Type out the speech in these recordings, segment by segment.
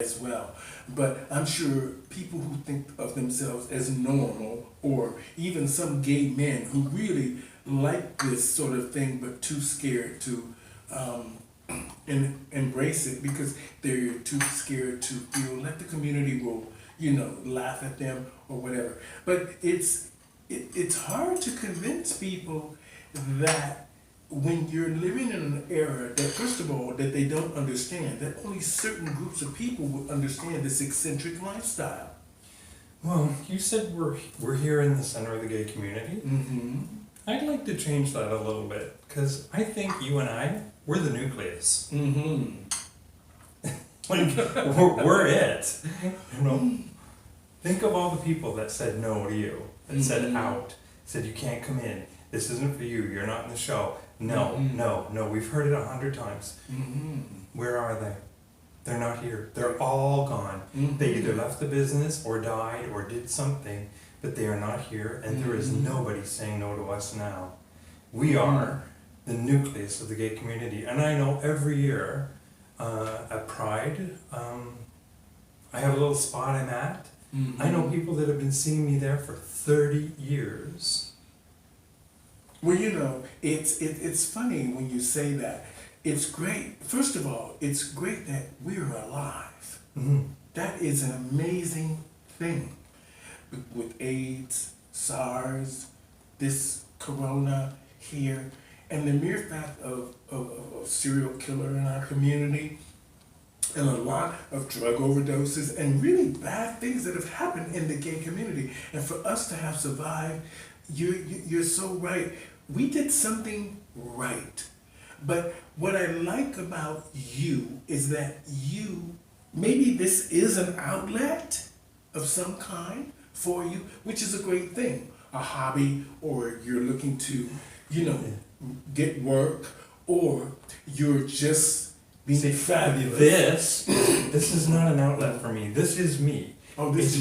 as well. But I'm sure people who think of themselves as normal, or even some gay men who really like this sort of thing but too scared to embrace it because they're too scared to feel like the community will, laugh at them or whatever. But it's hard to convince people that when you're living in an era that, first of all, that they don't understand, that only certain groups of people will understand this eccentric lifestyle. Well, you said we're here in the center of the gay community. Mm-hmm. I'd like to change that a little bit, because I think you and I, we're the nucleus. Mm-hmm. Like, we're it. You know? Think of all the people that said no to you, that said out, said you can't come in, this isn't for you, you're not in the show. No, no, we've heard it 100 times. Mm-hmm. Where are they? They're not here. They're all gone. They either left the business or died or did something, but they are not here, and there is nobody saying no to us now. We are the nucleus of the gay community, and I know every year at Pride, I have a little spot I'm at. I know people that have been seeing me there for 30 years. Well, it's funny when you say that. It's great. First of all, it's great that we're alive. That is an amazing thing. With AIDS, SARS, this corona here, and the mere fact of a serial killer in our community, and a lot of drug overdoses, and really bad things that have happened in the gay community. And for us to have survived, you're so right. We did something right. But what I like about you is that maybe this is an outlet of some kind for you, which is a great thing. A hobby, or you're looking to, get work, or you're just being fabulous. This is not an outlet for me. This is me. Oh, It's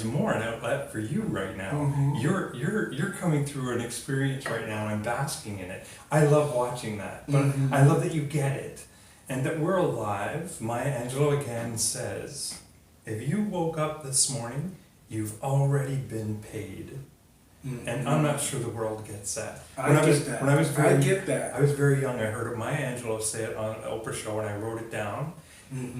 more an outlet for you right now. You're coming through an experience right now and basking in it. I love watching that, but I love that you get it, and that we're alive. Maya Angelou again says, if you woke up this morning, you've already been paid. And I'm not sure the world gets that. I get that. I was very young. I heard Maya Angelou say it on an Oprah show, and I wrote it down.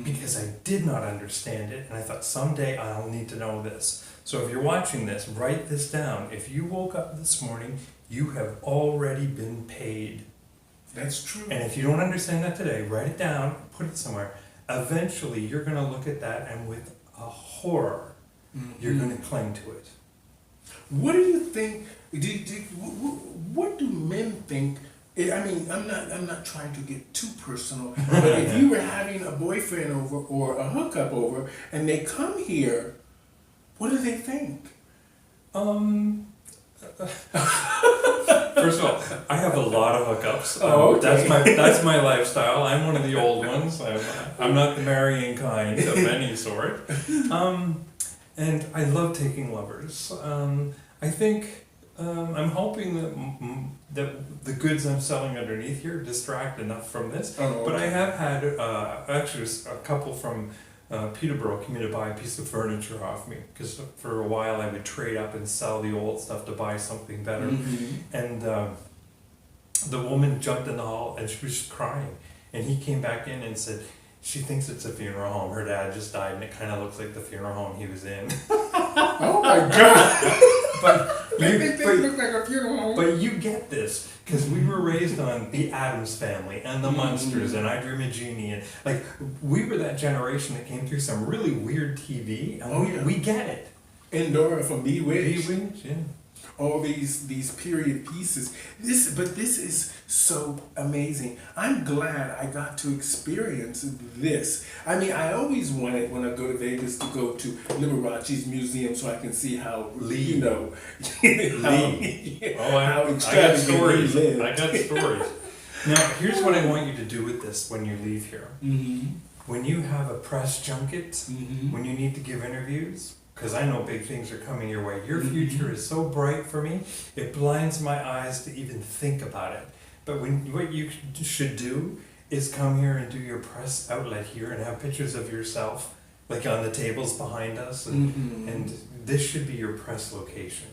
Because I did not understand it, and I thought someday I'll need to know this. So if you're watching this, write this down. If you woke up this morning, you have already been paid. That's true. And if you don't understand that today, write it down, put it somewhere. Eventually, you're going to look at that, and with a horror, you're going to cling to it. What do you think? What do men think? I mean, I'm not trying to get too personal, but if you were having a boyfriend over or a hookup over, and they come here, what do they think? First of all, I have a lot of hookups. Okay. That's my lifestyle. I'm one of the old ones. I'm not the marrying kind of any sort. And I love taking lovers. I think I'm hoping that the goods I'm selling underneath here distract enough from this. But I have had actually a couple from Peterborough come in to buy a piece of furniture off me, because for a while I would trade up and sell the old stuff to buy something better. And the woman jumped in the hall and she was just crying, and he came back in and said she thinks it's a funeral home. Her dad just died, and it kind of looks like the funeral home he was in. Oh my God! They look like a funeral home. But you get this, because we were raised on the Addams Family and the Munsters and I Dream of Jeannie, and like we were that generation that came through some really weird TV, and we get it. Endora from Bewitched. Bewitched, yeah. All these period pieces. This is so amazing. I'm glad I got to experience this. I mean, I always wanted, when I go to Vegas, to go to Liberace's museum so I can see how Lee. how I got stories. I got stories. Now, here's what I want you to do with this when you leave here. When you have a press junket, when you need to give interviews, because I know big things are coming your way. Your future is so bright for me, it blinds my eyes to even think about it. But what you should do is come here and do your press outlet here and have pictures of yourself like on the tables behind us, and this should be your press location.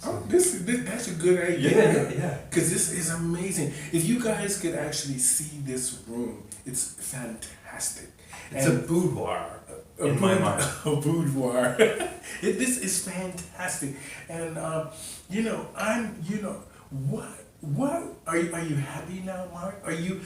Oh, that's a good idea. Yeah. Because this is amazing. If you guys could actually see this room, it's fantastic. It's a boudoir in my mind. A boudoir. This is fantastic. And what are you happy now, Mark? Are you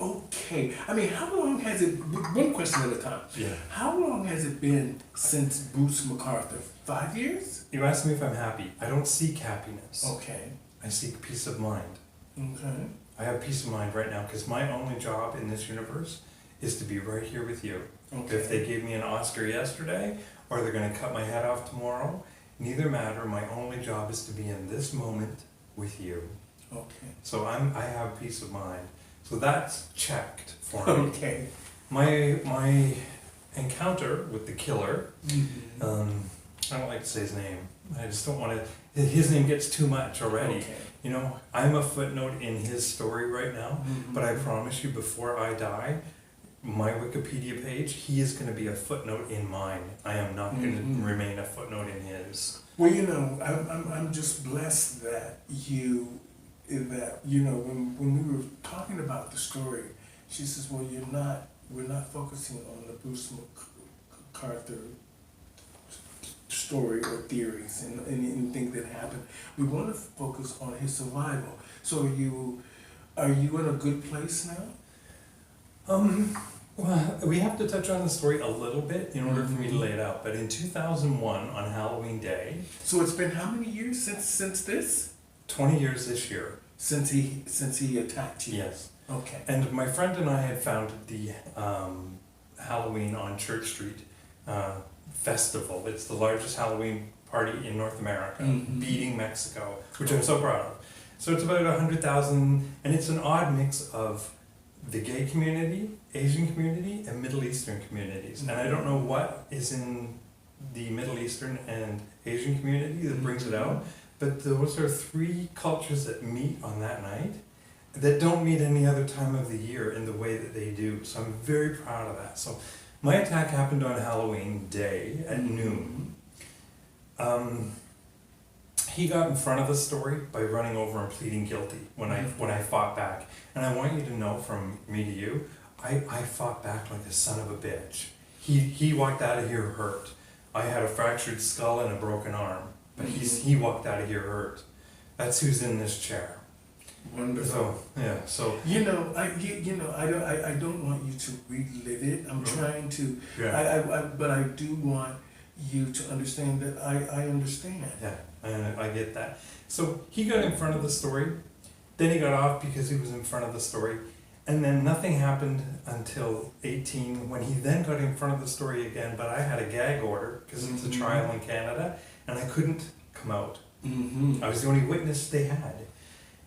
okay? I mean, how long has it? One question at a time. Yeah. How long has it been since Bruce MacArthur? 5 years? You asked me if I'm happy. I don't seek happiness. Okay. I seek peace of mind. Okay. I have peace of mind right now because my only job in this universe is to be right here with you. Okay. If they gave me an Oscar yesterday or they're going to cut my head off tomorrow, neither matter. My only job is to be in this moment with you. Okay. So I have peace of mind. So that's checked for me. Okay. My encounter with the killer, Mm-hmm. I don't like to say his name. I just don't want to, his name gets too much already. Okay. You know, I'm a footnote in his story right now, but I promise you before I die, my Wikipedia page, he is going to be a footnote in mine. I am not going to remain a footnote in his. Well, I'm just blessed that when we were talking about the story, she says, well, we're not focusing on the Bruce MacArthur story or theories and anything that happened. We want to focus on his survival. So are you in a good place now? Well, we have to touch on the story a little bit in order for me to lay it out. But in 2001, on Halloween Day, So it's been how many years since this? 20 years this year. Since he attacked you? Yes. Okay. And my friend and I had founded the Halloween on Church Street festival. It's the largest Halloween party in North America, beating Mexico, which I'm so proud of. So it's about 100,000, and it's an odd mix of the gay community, Asian community, and Middle Eastern communities. And I don't know what is in the Middle Eastern and Asian community that brings it out, but those are three cultures that meet on that night that don't meet any other time of the year in the way that they do. So I'm very proud of that. So my attack happened on Halloween Day at noon. He got in front of the story by running over and pleading guilty when I fought back. And I want you to know from me to you, I fought back like a son of a bitch. He walked out of here hurt. I had a fractured skull and a broken arm, but he walked out of here hurt. That's who's in this chair. Wonderful. So yeah. So I don't want you to relive it. I'm trying to. yeah. But I do want you to understand that I understand. Yeah, I get that. So he got in front of the story, then he got off because he was in front of the story, and then nothing happened until 18 when he then got in front of the story again, but I had a gag order because it's a trial in Canada, and I couldn't come out. I was the only witness they had.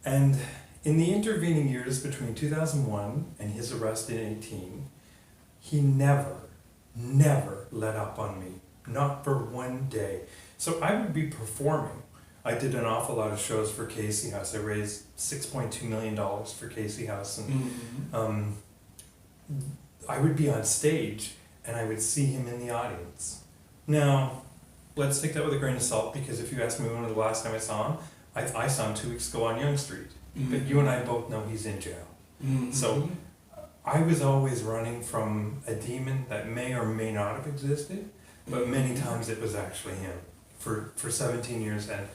And in the intervening years between 2001 and his arrest in 18, he never let up on me. Not for one day. So I would be performing. I did an awful lot of shows for Casey House. I raised $6.2 million for Casey House. And I would be on stage and I would see him in the audience. Now, let's take that with a grain of salt, because if you ask me when was the last time I saw him, I saw him 2 weeks ago on Yonge Street. But you and I both know he's in jail. So I was always running from a demon that may or may not have existed, but many times it was actually him for 17 years. And